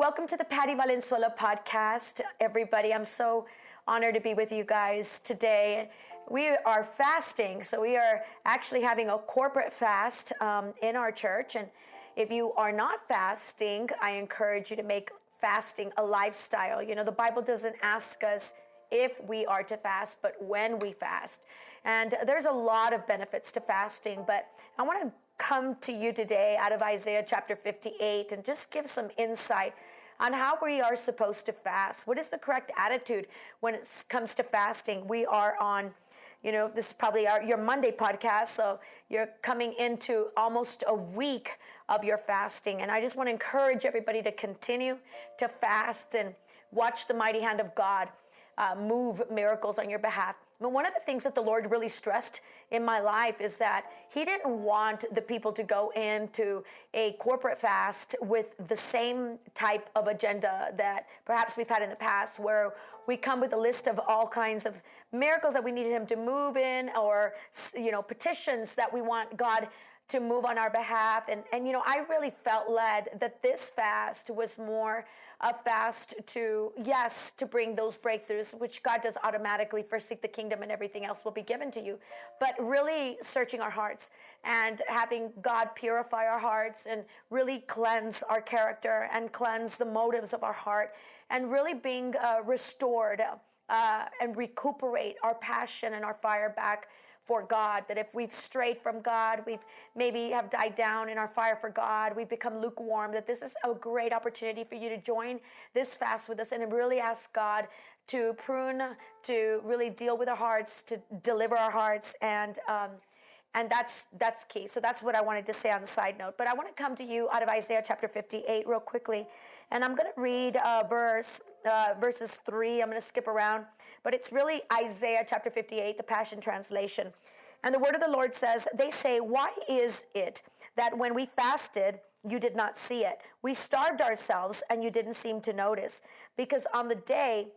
Welcome to the Patty Valenzuela podcast, everybody. I'm so honored to be with you guys today. We are fasting, so we are actually having a corporate fast in our church. And if you are not fasting, I encourage you to make fasting a lifestyle. You know, the Bible doesn't ask us if we are to fast, but when we fast. And there's a lot of benefits to fasting, but I want to come to you today out of Isaiah chapter 58 and just give some insight on how we are supposed to fast. What is the correct attitude when it comes to fasting? We are on, this is probably your Monday podcast, so you're coming into almost a week of your fasting. And I just want to encourage everybody to continue to fast and watch the mighty hand of God move miracles on your behalf. But one of the things that the Lord really stressed in my life is that He didn't want the people to go into a corporate fast with the same type of agenda that perhaps we've had in the past, where we come with a list of all kinds of miracles that we needed Him to move in, or petitions that we want God to move on our behalf. And I really felt led that this fast was more a fast to bring those breakthroughs, which God does automatically. First seek the kingdom and everything else will be given to you. But really searching our hearts and having God purify our hearts and really cleanse our character and cleanse the motives of our heart, and really being restored and recuperate our passion and our fire back for God. That if we've strayed from God, we've maybe have died down in our fire for God, we've become lukewarm, that this is a great opportunity for you to join this fast with us and really ask God to prune, to really deal with our hearts, to deliver our hearts, and that's key. So that's what I wanted to say on the side note. But I want to come to you out of Isaiah chapter 58 real quickly. And I'm going to read verses 3. I'm going to skip around. But it's really Isaiah chapter 58, the Passion Translation. And the word of the Lord says, "They say, why is it that when we fasted, you did not see it? We starved ourselves and you didn't seem to notice. Because on the day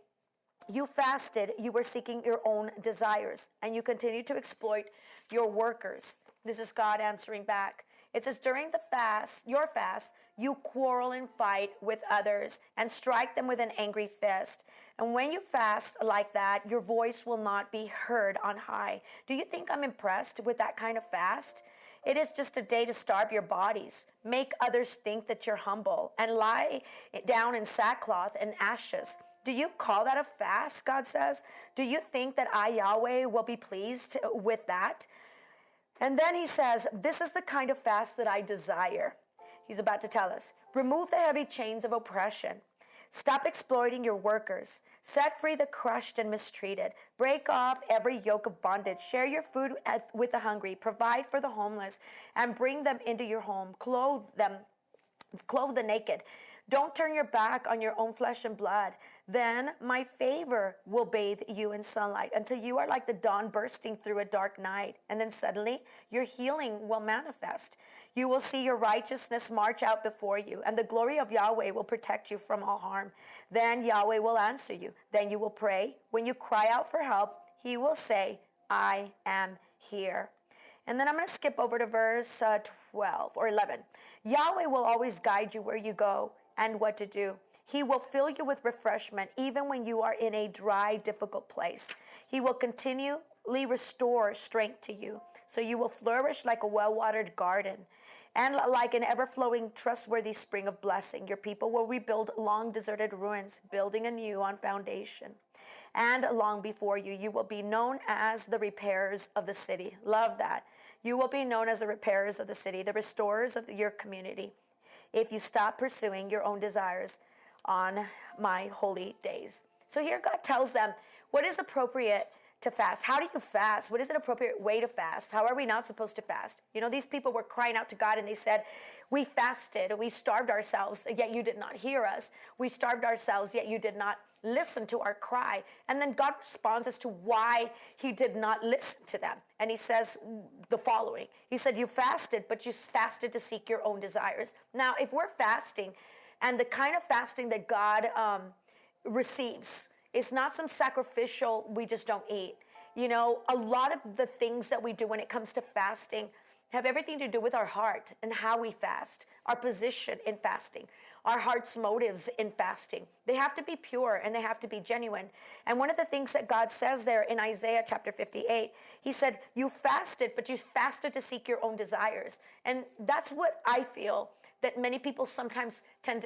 you fasted, you were seeking your own desires, and you continued to exploit your workers." This is God answering back. It says, during the fast, your fast, you quarrel and fight with others and strike them with an angry fist. And when you fast like that, your voice will not be heard on high. Do you think I'm impressed with that kind of fast? It is just a day to starve your bodies, make others think that you're humble, and lie down in sackcloth and ashes. Do you call that a fast, God says? Do you think that I, Yahweh, will be pleased with that? And then He says, this is the kind of fast that I desire. He's about to tell us, remove the heavy chains of oppression. Stop exploiting your workers. Set free the crushed and mistreated. Break off every yoke of bondage. Share your food with the hungry. Provide for the homeless and bring them into your home. Clothe the naked. Don't turn your back on your own flesh and blood. Then my favor will bathe you in sunlight until you are like the dawn bursting through a dark night. And then suddenly your healing will manifest. You will see your righteousness march out before you, and the glory of Yahweh will protect you from all harm. Then Yahweh will answer you. Then you will pray. When you cry out for help, He will say, I am here. And then I'm going to skip over to verse 12 or 11. Yahweh will always guide you where you go and what to do. He will fill you with refreshment even when you are in a dry, difficult place. He will continually restore strength to you, so you will flourish like a well-watered garden and like an ever-flowing, trustworthy spring of blessing. Your people will rebuild long deserted ruins, building anew on foundation. And long before you, you will be known as the repairers of the city. Love that. You will be known as the repairers of the city, the restorers of your community, if you stop pursuing your own desires on my holy days. So here God tells them what is appropriate to fast. How do you fast? What is an appropriate way to fast? How are we not supposed to fast? These people were crying out to God and they said, we fasted, we starved ourselves, yet you did not hear us. We starved ourselves, yet you did not listen to our cry. And then God responds as to why He did not listen to them. And He says the following. He said, you fasted, but you fasted to seek your own desires. Now, if we're fasting, and the kind of fasting that God receives, it's not some sacrificial, we just don't eat. A lot of the things that we do when it comes to fasting have everything to do with our heart and how we fast, our position in fasting, our heart's motives in fasting. They have to be pure and they have to be genuine. And one of the things that God says there in Isaiah chapter 58, he said, you fasted, but you fasted to seek your own desires. And that's what I feel that many people sometimes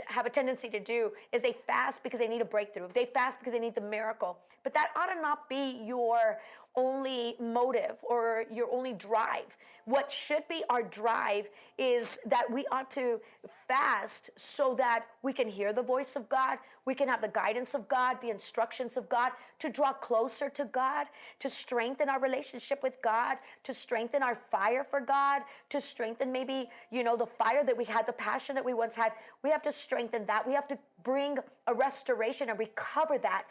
have a tendency to do, is they fast because they need a breakthrough. They fast because they need the miracle. But that ought to not be your only motive or your only drive. What should be our drive is that we ought to fast so that we can hear the voice of God, we can have the guidance of God, the instructions of God, to draw closer to God, to strengthen our relationship with God, to strengthen our fire for God, to strengthen maybe, the fire that we had, the passion that we once had. We have to strengthen that. We have to bring a restoration and recover that.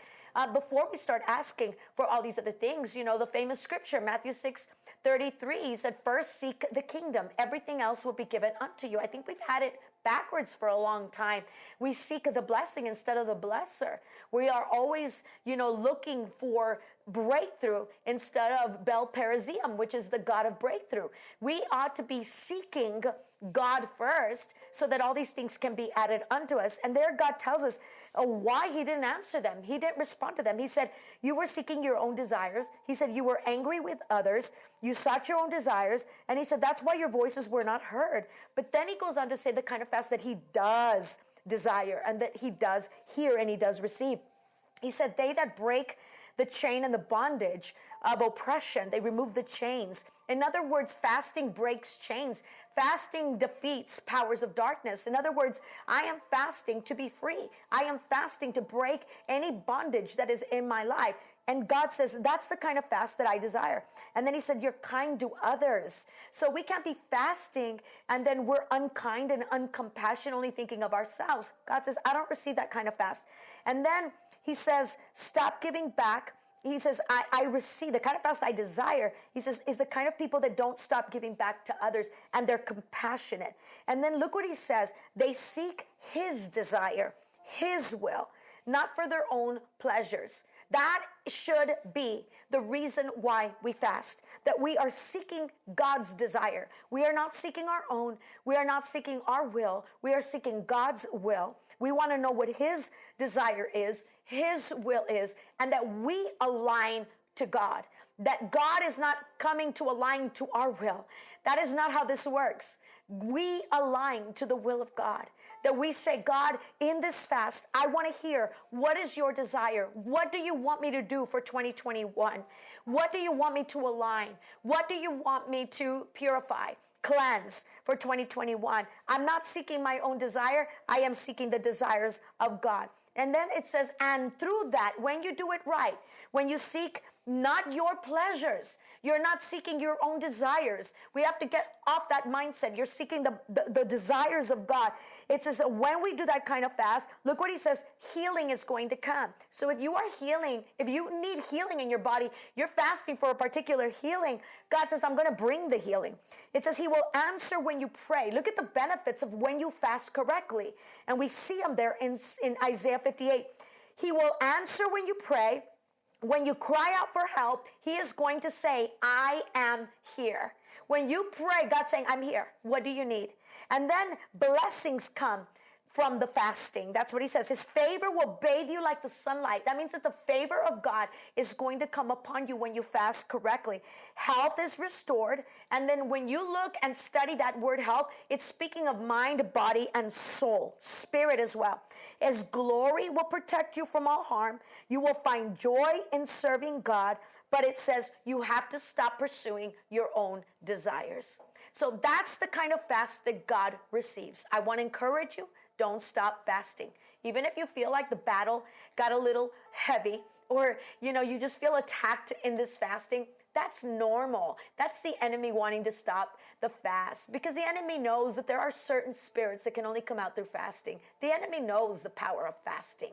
Before we start asking for all these other things, the famous scripture, Matthew 6:33, he said, first seek the kingdom. Everything else will be given unto you. I think we've had it backwards for a long time. We seek the blessing instead of the blesser. We are always, looking for breakthrough instead of Bel Perazim, which is the God of breakthrough. We ought to be seeking God first so that all these things can be added unto us. And there God tells us why he didn't answer them. He didn't respond to them. He said, you were seeking your own desires. He said, you were angry with others. You sought your own desires. And he said, that's why your voices were not heard. But then he goes on to say the kind of fast that he does desire and that he does hear and he does receive. He said, they that break the chain and the bondage of oppression, they remove the chains. In other words, fasting breaks chains. Fasting defeats powers of darkness. In other words, I am fasting to be free. I am fasting to break any bondage that is in my life. And God says, that's the kind of fast that I desire. And then he said, you're kind to others. So we can't be fasting and then we're unkind and uncompassionate, only thinking of ourselves. God says, I don't receive that kind of fast. And then he says, stop giving back. He says, I receive the kind of fast I desire. He says, is the kind of people that don't stop giving back to others and they're compassionate. And then look what he says. They seek his desire, his will, not for their own pleasures. That should be the reason why we fast, that we are seeking God's desire. We are not seeking our own. We are not seeking our will. We are seeking God's will. We want to know what his desire is, his will is, and that we align to God, that God is not coming to align to our will. That is not how this works. We align to the will of God. That we say, God, in this fast, I want to hear, what is your desire? What do you want me to do for 2021? What do you want me to align? What do you want me to purify, cleanse for 2021? I'm not seeking my own desire. I am seeking the desires of God. And then it says, and through that, when you do it right, when you seek not your pleasures, you're not seeking your own desires. We have to get off that mindset. You're seeking the desires of God. It says when we do that kind of fast, look what he says, healing is going to come. So if you are healing, if you need healing in your body, you're fasting for a particular healing, God says, I'm going to bring the healing. It says he will answer when you pray. Look at the benefits of when you fast correctly. And we see them there in Isaiah 58. He will answer when you pray. When you cry out for help, he is going to say, I am here. When you pray, God's saying, I'm here. What do you need? And then blessings come from the fasting. That's what he says. His favor will bathe you like the sunlight. That means that the favor of God is going to come upon you when you fast correctly. Health is restored. And then when you look and study that word health, it's speaking of mind, body, and soul, spirit as well. As glory will protect you from all harm. You will find joy in serving God. But it says you have to stop pursuing your own desires. So that's the kind of fast that God receives. I want to encourage you. Don't stop fasting. Even if you feel like the battle got a little heavy or, you just feel attacked in this fasting, that's normal. That's the enemy wanting to stop the fast because the enemy knows that there are certain spirits that can only come out through fasting. The enemy knows the power of fasting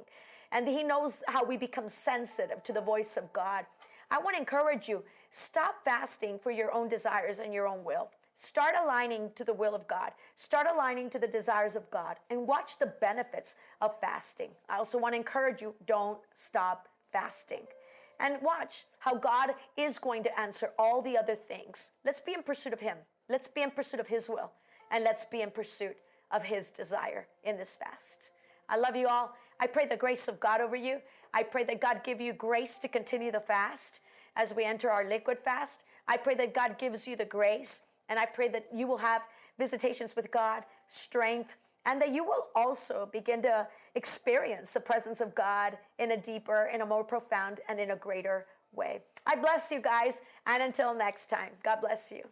and he knows how we become sensitive to the voice of God. I want to encourage you, stop fasting for your own desires and your own will. Start aligning to the will of God. Start aligning to the desires of God and watch the benefits of fasting. I also want to encourage you, don't stop fasting. And watch how God is going to answer all the other things. Let's be in pursuit of him. Let's be in pursuit of his will. And let's be in pursuit of his desire in this fast. I love you all. I pray the grace of God over you. I pray that God give you grace to continue the fast as we enter our liquid fast. I pray that God gives you the grace, and I pray that you will have visitations with God, strength, and that you will also begin to experience the presence of God in a deeper, in a more profound, and in a greater way. I bless you guys, and until next time, God bless you.